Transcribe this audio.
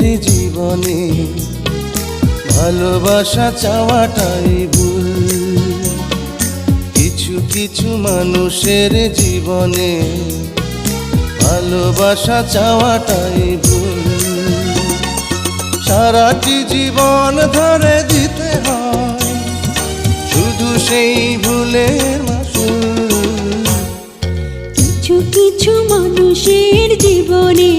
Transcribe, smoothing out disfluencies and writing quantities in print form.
জীবনে ভালোবাসা চাওয়াটাই ভুল। কিছু কিছু মানুষের জীবনে ভালোবাসা চাওয়াটাই ভুল। সারাটি জীবন ধরে দিতে হয় শুধু সেই ভুলের মাসুল। কিছু কিছু মানুষের জীবনে